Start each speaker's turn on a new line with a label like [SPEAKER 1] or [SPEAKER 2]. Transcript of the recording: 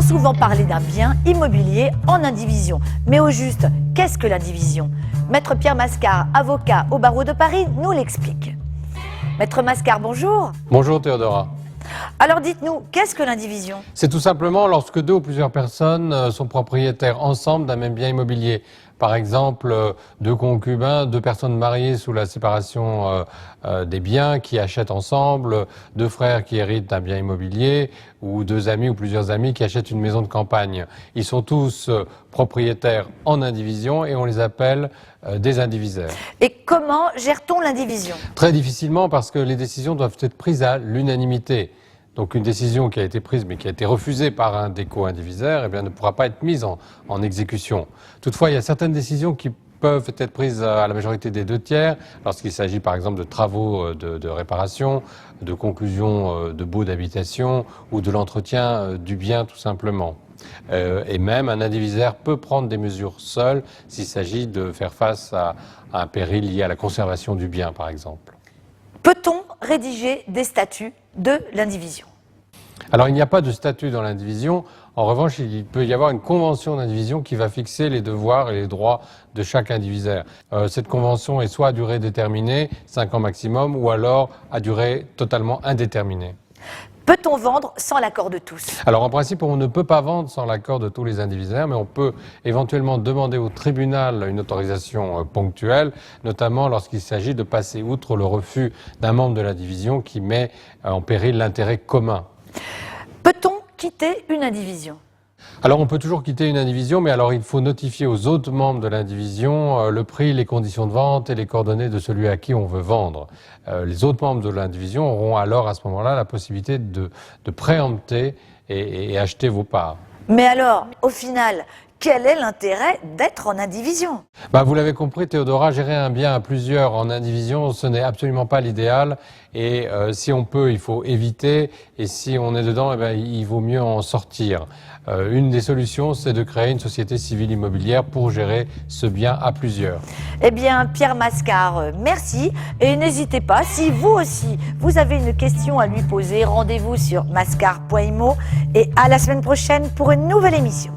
[SPEAKER 1] souvent parler d'un bien immobilier en indivision. Mais au juste, qu'est-ce que l'indivision? Maître Pierre Mascard, avocat au barreau de Paris, nous l'explique. Maître Mascard, bonjour.
[SPEAKER 2] Bonjour Théodora.
[SPEAKER 1] Alors dites-nous, qu'est-ce que l'indivision?
[SPEAKER 2] C'est tout simplement lorsque deux ou plusieurs personnes sont propriétaires ensemble d'un même bien immobilier. Par exemple, deux concubins, deux personnes mariées sous la séparation des biens qui achètent ensemble, deux frères qui héritent d'un bien immobilier, ou deux amis ou plusieurs amis qui achètent une maison de campagne. Ils sont tous propriétaires en indivision et on les appelle des indivisaires.
[SPEAKER 1] Et comment gère-t-on l'indivision?
[SPEAKER 2] Très difficilement parce que les décisions doivent être prises à l'unanimité. Donc une décision qui a été prise mais qui a été refusée par un des co-indivisaires, eh bien, ne pourra pas être mise en exécution. Toutefois, il y a certaines décisions qui peuvent être prises à la majorité des 2/3 lorsqu'il s'agit par exemple de travaux de réparation, de conclusion de baux d'habitation ou de l'entretien du bien tout simplement. Et même un indivisaire peut prendre des mesures seul s'il s'agit de faire face à un péril lié à la conservation du bien par exemple.
[SPEAKER 1] Peut-on rédiger des statuts de l'indivision?
[SPEAKER 2] Alors il n'y a pas de statut dans l'indivision. En revanche, il peut y avoir une convention d'indivision qui va fixer les devoirs et les droits de chaque indivisaire. Cette convention est soit à durée déterminée, 5 ans maximum, ou alors à durée totalement indéterminée.
[SPEAKER 1] Peut-on vendre sans l'accord de tous?
[SPEAKER 2] Alors en principe, on ne peut pas vendre sans l'accord de tous les indivisaires, mais on peut éventuellement demander au tribunal une autorisation ponctuelle, notamment lorsqu'il s'agit de passer outre le refus d'un membre de la division qui met en péril l'intérêt commun.
[SPEAKER 1] Peut-on quitter une indivision?
[SPEAKER 2] Alors on peut toujours quitter une indivision, mais alors il faut notifier aux autres membres de l'indivision le prix, les conditions de vente et les coordonnées de celui à qui on veut vendre. Les autres membres de l'indivision auront alors à ce moment-là la possibilité de préempter et acheter vos parts.
[SPEAKER 1] Mais alors, au final, quel est l'intérêt d'être en indivision?
[SPEAKER 2] Vous l'avez compris Théodora, gérer un bien à plusieurs en indivision, ce n'est absolument pas l'idéal. Et si on peut, il faut éviter. Et si on est dedans, il vaut mieux en sortir. Une des solutions, c'est de créer une société civile immobilière pour gérer ce bien à plusieurs.
[SPEAKER 1] Eh bien, Pierre Mascard, merci. Et n'hésitez pas, si vous aussi, vous avez une question à lui poser, rendez-vous sur mascard.imo. Et à la semaine prochaine pour une nouvelle émission.